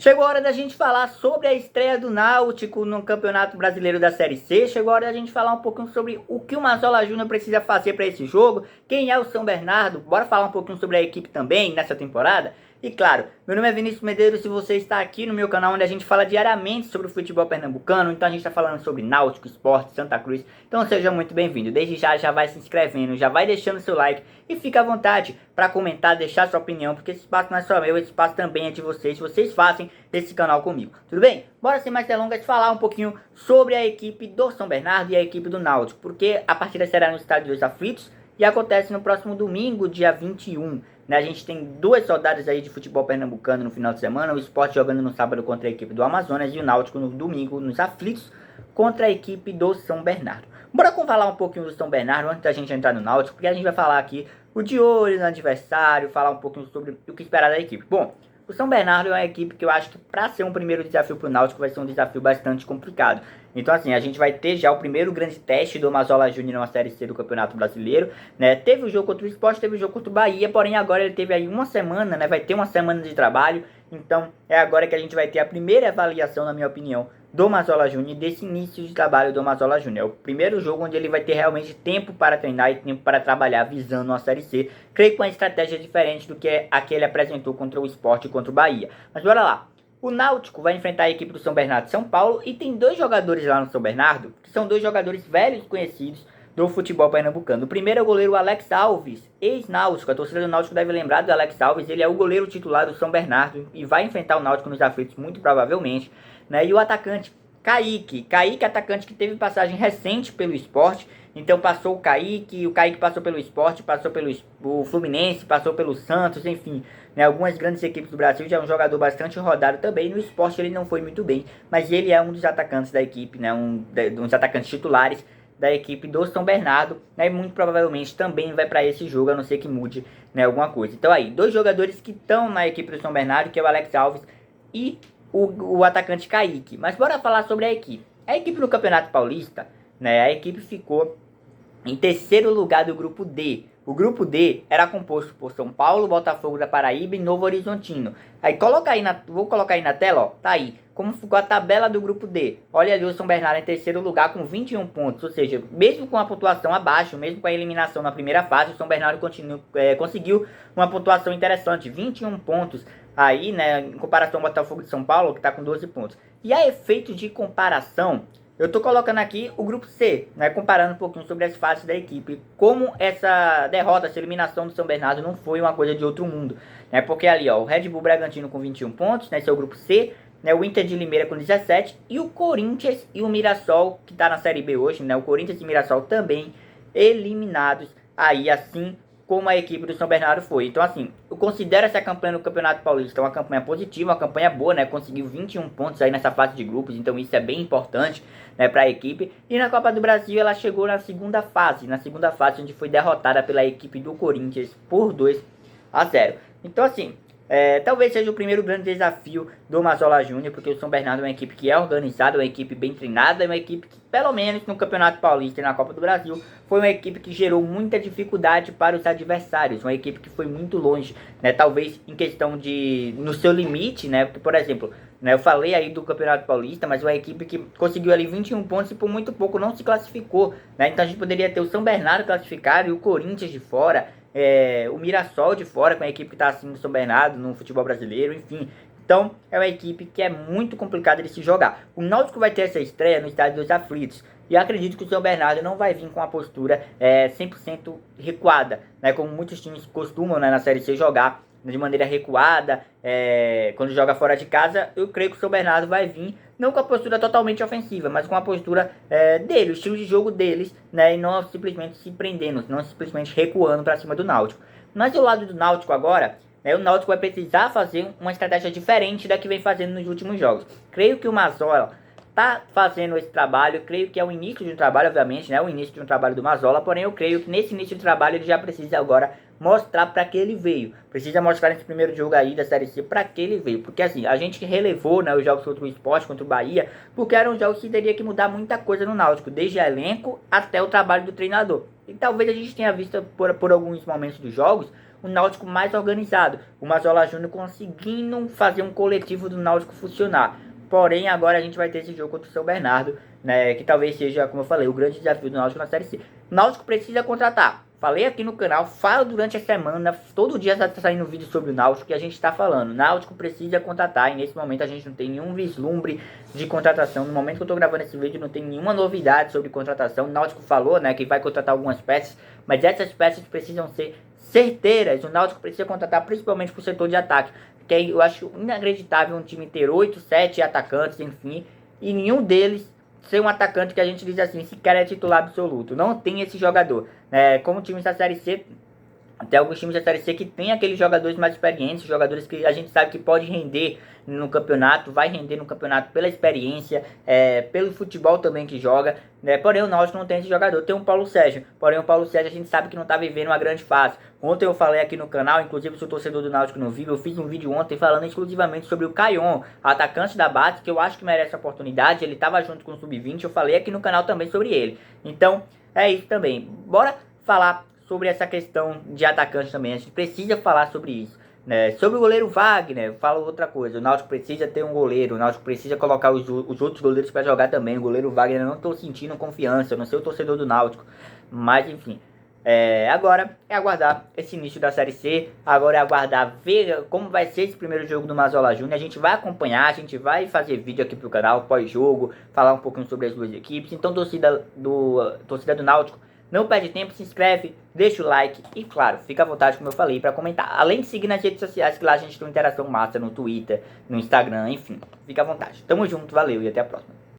Chegou a hora da gente falar sobre a estreia do Náutico no Campeonato Brasileiro da Série C. Chegou a hora da gente falar um pouquinho sobre o que o Mazola Júnior precisa fazer para esse jogo. Quem é o São Bernardo? Bora falar um pouquinho sobre a equipe também nessa temporada? E claro, meu nome é Vinícius Medeiros e você está aqui no meu canal onde a gente fala diariamente sobre o futebol pernambucano. Então a gente está falando sobre Náutico, Sport, Santa Cruz. Então seja muito bem-vindo. Desde já vai se inscrevendo, já vai deixando seu like e fica à vontade para comentar, deixar sua opinião, porque esse espaço não é só meu, esse espaço também é de vocês. Vocês fazem esse canal comigo, tudo bem? Bora sem mais delongas falar um pouquinho sobre a equipe do São Bernardo e a equipe do Náutico, porque a partida será no Estádio dos Aflitos e acontece no próximo domingo, dia 21. A gente tem duas rodadas aí de futebol pernambucano no final de semana, o Sport jogando no sábado contra a equipe do Amazonas e o Náutico no domingo nos Aflitos contra a equipe do São Bernardo. Bora falar um pouquinho do São Bernardo antes da gente entrar no Náutico, porque a gente vai falar aqui o de olho no adversário, falar um pouquinho sobre o que esperar da equipe. Bom, o São Bernardo é uma equipe que eu acho que para ser um primeiro desafio para o Náutico vai ser um desafio bastante complicado. Então assim, a gente vai ter já o primeiro grande teste do Mazola Júnior na Série C do Campeonato Brasileiro, né? Teve o jogo contra o Sport, teve o jogo contra o Bahia, porém agora ele teve aí uma semana, né? Vai ter uma semana de trabalho, então é agora que a gente vai ter a primeira avaliação, na minha opinião, do Mazola Júnior, desse início de trabalho do Mazola Júnior. É o primeiro jogo onde ele vai ter realmente tempo para treinar e tempo para trabalhar visando a Série C. Creio que com uma estratégia diferente do que a que ele apresentou contra o Sport e contra o Bahia. Mas bora lá. O Náutico vai enfrentar a equipe do São Bernardo de São Paulo e tem dois jogadores lá no São Bernardo, que são dois jogadores velhos conhecidos do futebol pernambucano. O primeiro é o goleiro Alex Alves, ex-Náutico. A torcida do Náutico deve lembrar do Alex Alves. Ele é o goleiro titular do São Bernardo e vai enfrentar o Náutico nos aflitos, muito provavelmente, né? E o atacante Kaique, atacante que teve passagem recente pelo Sport. Então passou o Kaique passou pelo Sport, passou pelo Fluminense, passou pelo Santos, enfim, né, algumas grandes equipes do Brasil. Já é um jogador bastante rodado também. No Sport ele não foi muito bem, mas ele é um dos atacantes da equipe, né, um dos atacantes titulares da equipe do São Bernardo, né, e muito provavelmente também vai para esse jogo, a não ser que mude, né, alguma coisa. Então aí, dois jogadores que estão na equipe do São Bernardo, que é o Alex Alves e o atacante Kaique. Mas bora falar sobre a equipe. A equipe no Campeonato Paulista, né, a equipe ficou em terceiro lugar do grupo D. O grupo D era composto por São Paulo, Botafogo da Paraíba e Novo Horizontino. Aí vou colocar aí na tela, ó, tá aí, como ficou a tabela do grupo D. Olha ali o São Bernardo em terceiro lugar com 21 pontos, ou seja, mesmo com a pontuação abaixo, mesmo com a eliminação na primeira fase, o São Bernardo conseguiu uma pontuação interessante, 21 pontos aí, né, em comparação ao Botafogo de São Paulo, que tá com 12 pontos. E a efeito de comparação, eu tô colocando aqui o grupo C, né, comparando um pouquinho sobre as fases da equipe, como essa derrota, essa eliminação do São Bernardo não foi uma coisa de outro mundo, né, porque ali, ó, o Red Bull Bragantino com 21 pontos, né, esse é o grupo C, né, o Inter de Limeira com 17, e o Corinthians e o Mirassol, que tá na Série B hoje, né, o Corinthians e o Mirassol também eliminados, aí assim como a equipe do São Bernardo foi. Então assim, eu considero essa campanha no Campeonato Paulista uma campanha positiva, uma campanha boa, né? Conseguiu 21 pontos aí nessa fase de grupos, então isso é bem importante, né, para a equipe. E na Copa do Brasil ela chegou na segunda fase, onde foi derrotada pela equipe do Corinthians por 2-0. Então assim, talvez seja o primeiro grande desafio do Mazola Júnior, porque o São Bernardo é uma equipe que é organizada, uma equipe bem treinada, é uma equipe que, pelo menos no Campeonato Paulista e na Copa do Brasil, foi uma equipe que gerou muita dificuldade para os adversários, uma equipe que foi muito longe, né, talvez em questão de, no seu limite, né, porque, por exemplo, né, eu falei aí do Campeonato Paulista, mas uma equipe que conseguiu ali 21 pontos e por muito pouco não se classificou, né, então a gente poderia ter o São Bernardo classificado e o Corinthians de fora, o Mirassol de fora, com a equipe que está acima do São Bernardo no futebol brasileiro, enfim. Então, é uma equipe que é muito complicada de se jogar. O Náutico vai ter essa estreia no Estádio dos Aflitos. E acredito que o São Bernardo não vai vir com uma postura 100% recuada, né, como muitos times costumam, né, na Série C jogar de maneira recuada, quando joga fora de casa. Eu creio que o São Bernardo vai vir não com a postura totalmente ofensiva, mas com a postura dele, o estilo de jogo deles, né, e não simplesmente se prendendo, não simplesmente recuando para cima do Náutico. Mas do lado do Náutico agora, o Náutico vai precisar fazer uma estratégia diferente da que vem fazendo nos últimos jogos. Creio que o Mazola tá fazendo esse trabalho, creio que é o início de um trabalho, obviamente, né, o início de um trabalho do Mazola, porém eu creio que nesse início de trabalho ele já precisa agora mostrar para que ele veio, precisa mostrar nesse primeiro jogo aí da Série C para que ele veio, porque assim, a gente relevou, né, os jogos contra o Sport, contra o Bahia, porque eram jogos que teria que mudar muita coisa no Náutico, desde elenco até o trabalho do treinador, e talvez a gente tenha visto por alguns momentos dos jogos o Náutico mais organizado. O Mazola Júnior conseguindo fazer um coletivo do Náutico funcionar. Porém, agora a gente vai ter esse jogo contra o São Bernardo, né, que talvez seja, como eu falei, o grande desafio do Náutico na Série C. O Náutico precisa contratar. Falei aqui no canal, falo durante a semana, todo dia está saindo vídeo sobre o Náutico que a gente está falando. O Náutico precisa contratar e nesse momento a gente não tem nenhum vislumbre de contratação. No momento que eu estou gravando esse vídeo não tem nenhuma novidade sobre contratação. O Náutico falou, né, que vai contratar algumas peças, mas essas peças precisam ser certeiras. O Náutico precisa contratar principalmente para o setor de ataque. Que eu acho inacreditável um time ter 8, 7 atacantes, enfim, e nenhum deles ser um atacante que a gente diz assim, sequer é titular absoluto. Não tem esse jogador. Como times da Série C, tem alguns times da Série C que tem aqueles jogadores mais experientes, jogadores que a gente sabe que pode render no campeonato, vai render no campeonato pela experiência, pelo futebol também que joga, né? Porém o Náutico não tem esse jogador, tem o Paulo Sérgio, porém o Paulo Sérgio a gente sabe que não está vivendo uma grande fase. Ontem eu falei aqui no canal, inclusive se o torcedor do Náutico não viu, eu fiz um vídeo ontem falando exclusivamente sobre o Caion, atacante da base, que eu acho que merece a oportunidade, ele estava junto com o Sub-20, eu falei aqui no canal também sobre ele. Então é isso também, bora falar sobre essa questão de atacante também, a gente precisa falar sobre isso. Sobre o goleiro Wagner, eu falo outra coisa, o Náutico precisa ter um goleiro, o Náutico precisa colocar os outros goleiros para jogar também, o goleiro Wagner eu não estou sentindo confiança, eu não sei o torcedor do Náutico, mas enfim, agora é aguardar esse início da Série C, agora é aguardar ver como vai ser esse primeiro jogo do Mazola Júnior, a gente vai acompanhar, a gente vai fazer vídeo aqui pro canal, pós-jogo, falar um pouquinho sobre as duas equipes, então torcida do Náutico, não perde tempo, se inscreve, deixa o like e, claro, fica à vontade, como eu falei, para comentar. Além de seguir nas redes sociais, que lá a gente tem uma interação massa no Twitter, no Instagram, enfim. Fica à vontade. Tamo junto, valeu e até a próxima.